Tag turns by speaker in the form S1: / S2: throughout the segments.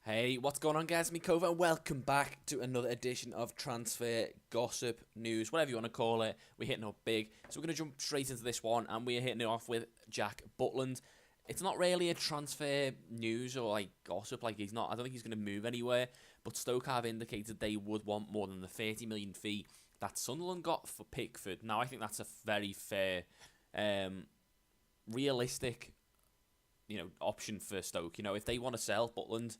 S1: Hey, what's going on, guys? Me Kova, and welcome back to another edition of Transfer Gossip News, whatever you want to call it. We're hitting up big, so we're going to jump straight into this one, and we're hitting it off with Jack Butland. It's not really a transfer news or gossip, he's not. I don't think he's going to move anywhere, but Stoke have indicated they would want more than the 30 million fee that Sunderland got for Pickford. Now, I think that's a very fair, realistic, option for Stoke. If they want to sell Butland,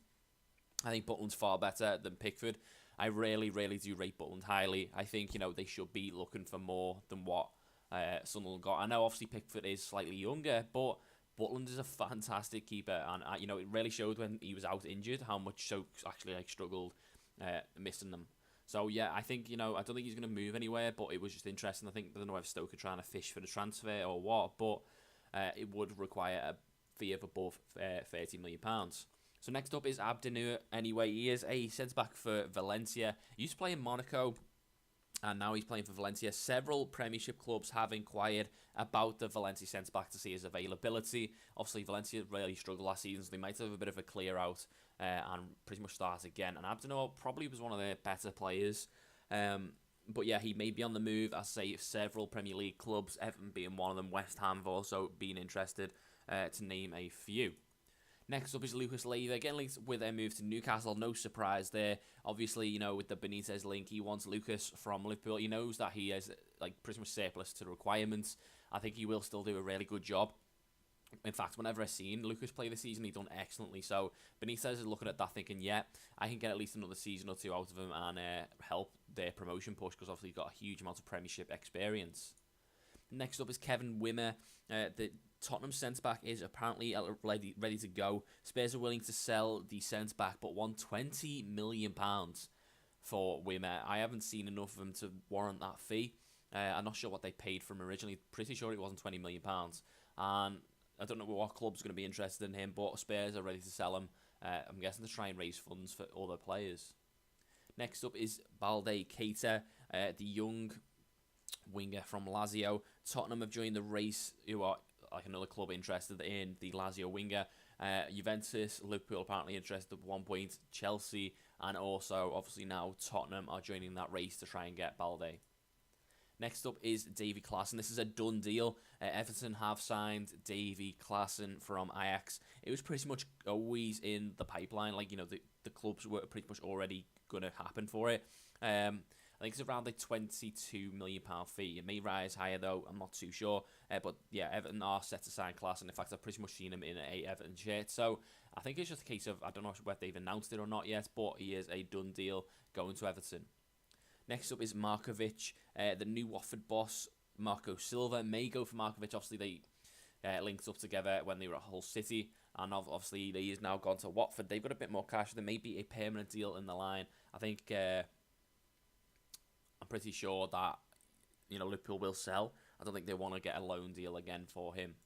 S1: I think Butland's far better than Pickford. I really, really do rate Butland highly. I think, they should be looking for more than what Sunderland got. I know, obviously, Pickford is slightly younger, but Butland is a fantastic keeper. And, it really showed when he was out injured how much Stoke actually, struggled missing them. So, yeah, I think, I don't think he's going to move anywhere, but it was just interesting. I don't know if Stoke are trying to fish for the transfer or what, but it would require a fee of above £30 million. So next up is Abdenur. Anyway, he is a centre-back for Valencia. He used to play in Monaco, and now he's playing for Valencia. Several Premiership clubs have inquired about the Valencia centre-back to see his availability. Obviously, Valencia really struggled last season, so they might have a bit of a clear-out and pretty much start again. And Abdenur probably was one of their better players. But yeah, he may be on the move. I say several Premier League clubs, Everton being one of them, West Ham have also been interested, to name a few. Next up is Lucas Leiva, getting linked with a move to Newcastle. No surprise there. Obviously, with the Benitez link, he wants Lucas from Liverpool. He knows that he is pretty much surplus to the requirements. I think he will still do a really good job. In fact, whenever I've seen Lucas play this season, he's done excellently. So Benitez is looking at that thinking, yeah, I can get at least another season or two out of him and help their promotion push, because obviously he's got a huge amount of Premiership experience. Next up is Kevin Wimmer. The Tottenham centre-back is apparently ready to go. Spurs are willing to sell the centre-back, but want £20 million for Wimmer. I haven't seen enough of him to warrant that fee. I'm not sure what they paid for him originally. Pretty sure it wasn't £20 million. And I don't know what club's going to be interested in him, but Spurs are ready to sell him. I'm guessing to try and raise funds for other players. Next up is Balde Keita, the young winger from Lazio. Tottenham have joined the race, who are another club interested in the Lazio winger. Juventus, Liverpool apparently interested at one point. Chelsea, and also obviously now Tottenham are joining that race to try and get Balde. Next up is Davy Klaassen. This is a done deal. Everton have signed Davy Klaassen from Ajax. It was pretty much always in the pipeline. The clubs were pretty much already going to happen for it. I think it's around the £22 million fee. It may rise higher, though. I'm not too sure. But yeah, Everton are set to sign Klaassen. In fact, I've pretty much seen him in a Everton shirt. So I think it's just a case of, I don't know whether they've announced it or not yet, but he is a done deal going to Everton. Next up is Markovic. The new Watford boss, Marco Silva, may go for Markovic. Obviously, they linked up together when they were at Hull City, and obviously he has now gone to Watford. They've got a bit more cash. There may be a permanent deal in the line. I think I'm pretty sure that Liverpool will sell. I don't think they want to get a loan deal again for him.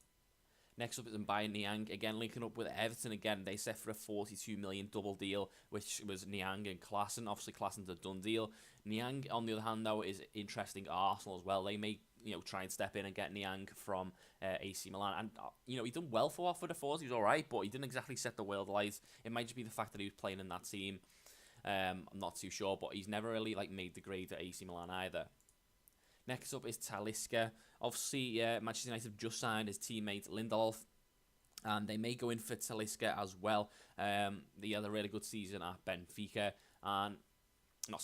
S1: Next up is Mbaye Niang, again linking up with Everton again. They set for a £42 million double deal, which was Niang and Klaassen. Obviously, Klaassen's a done deal. Niang, on the other hand, though, is interesting Arsenal as well. They may try and step in and get Niang from AC Milan. And, he done well for Watford. I thought he was all right, but he didn't exactly set the world alight. It might just be the fact that he was playing in that team. I'm not too sure, but he's never really made the grade at AC Milan either. Next up is Talisca. Obviously, Manchester United have just signed his teammate Lindelof, and they may go in for Talisca as well. He had a really good season at Benfica, and not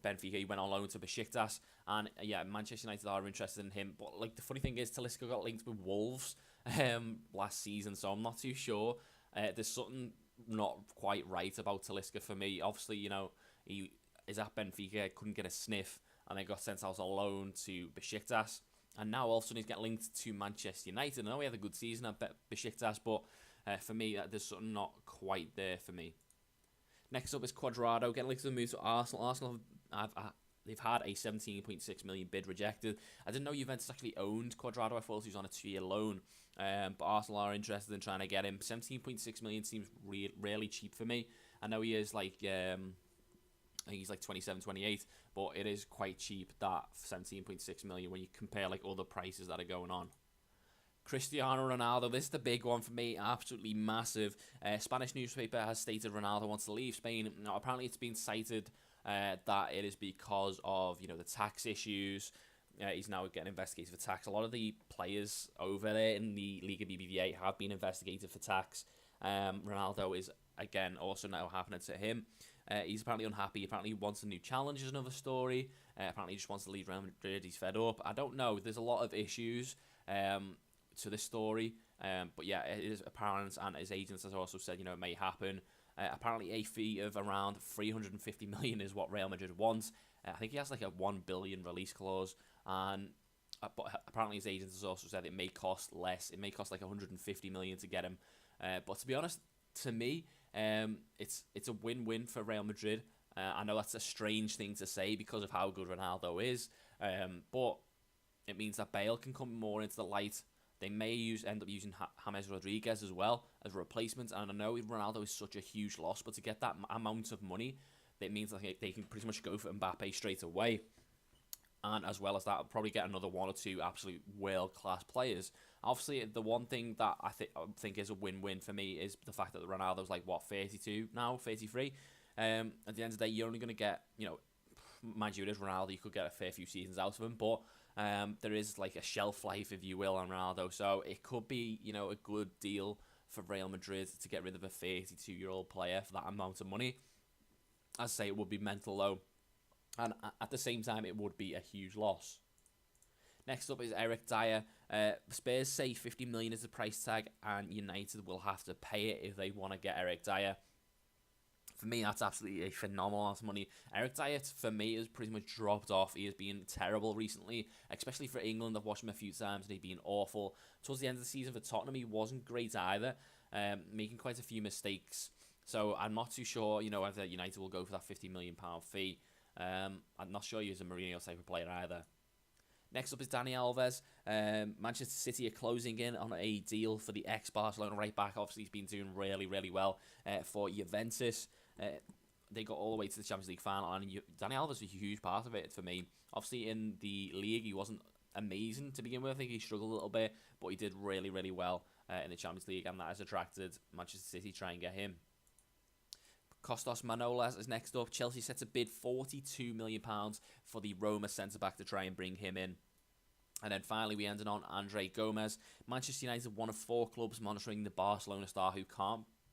S1: Benfica. He went on loan to Besiktas, and yeah, Manchester United are interested in him. But the funny thing is, Talisca got linked with Wolves last season, so I'm not too sure. There's something not quite right about Talisca for me. Obviously, he is at Benfica, couldn't get a sniff, and then got sent out on loan to Besiktas. And now all of a sudden he's getting linked to Manchester United. I know he had a good season at Besiktas, but for me, there's something not quite there for me. Next up is Cuadrado, getting linked to the move to Arsenal. Arsenal they've had a £17.6 million bid rejected. I didn't know Juventus actually owned Cuadrado. I thought he was on a 2-year loan. But Arsenal are interested in trying to get him. £17.6 million seems really cheap for me. I know he is I think he's 27, 28, but it is quite cheap, that 17.6 million, when you compare other prices that are going on. Cristiano Ronaldo, this is the big one for me, absolutely massive. Spanish newspaper has stated Ronaldo wants to leave Spain. Now, apparently it's been cited that it is because of, the tax issues. He's now getting investigated for tax. A lot of the players over there in the Liga BBVA have been investigated for tax. Ronaldo is, again, also now happening to him. He's apparently unhappy. Apparently he wants a new challenge, is another story. Apparently he just wants to leave Real Madrid. He's fed up. I don't know. There's a lot of issues to this story. But yeah, it is apparent, and his agents has also said, it may happen. Apparently a fee of around 350 million is what Real Madrid wants. I think he has like a 1 billion release clause, and but apparently his agents has also said it may cost less. It may cost like 150 million to get him. But to be honest, to me, it's a win-win for Real Madrid. I know that's a strange thing to say because of how good Ronaldo is, but it means that Bale can come more into the light. They may end up using James Rodriguez as well as a replacement. And I know Ronaldo is such a huge loss, but to get that amount of money, it means that they can pretty much go for Mbappe straight away. And as well as that, I'll probably get another one or two absolute world-class players. Obviously, the one thing that I think is a win-win for me is the fact that Ronaldo's 32 now, 33. At the end of the day, you're only going to get, mind you, it is Ronaldo. You could get a fair few seasons out of him, but there is like a shelf life, if you will, on Ronaldo. So it could be, a good deal for Real Madrid to get rid of a 32-year-old player for that amount of money. As I say, it would be mental, though. And at the same time, it would be a huge loss. Next up is Eric Dyer. Spurs say 50 million is the price tag, and United will have to pay it if they want to get Eric Dyer. For me, that's absolutely a phenomenal amount of money. Eric Dyer, for me, has pretty much dropped off. He has been terrible recently, especially for England. I've watched him a few times, and he's been awful. Towards the end of the season for Tottenham, he wasn't great either, making quite a few mistakes. So I'm not too sure, whether United will go for that £50 million fee. I'm not sure he's a Mourinho type of player either. Next up is Dani Alves. Manchester City are closing in on a deal for the ex-Barcelona right back. Obviously, he's been doing really, really well for Juventus. They got all the way to the Champions League final, and Dani Alves was a huge part of it for me. Obviously, in the league, he wasn't amazing to begin with. I think he struggled a little bit, but he did really, really well in the Champions League, and that has attracted Manchester City to try and get him. Kostas Manolas is next up. Chelsea set to bid £42 million for the Roma centre-back to try and bring him in. And then finally, we ended on Andre Gomez. Manchester United, one of 4 clubs monitoring the Barcelona star who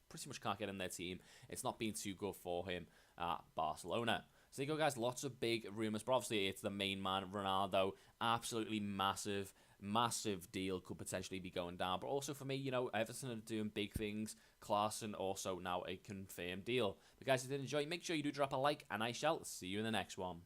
S1: pretty much can't get in their team. It's not been too good for him at Barcelona. So there you go, guys. Lots of big rumours, but obviously it's the main man, Ronaldo. Absolutely massive deal could potentially be going down. But also for me, Everton are doing big things. Klaassen also now a confirmed deal. But guys, if you did enjoy, make sure you do drop a like, and I shall see you in the next one.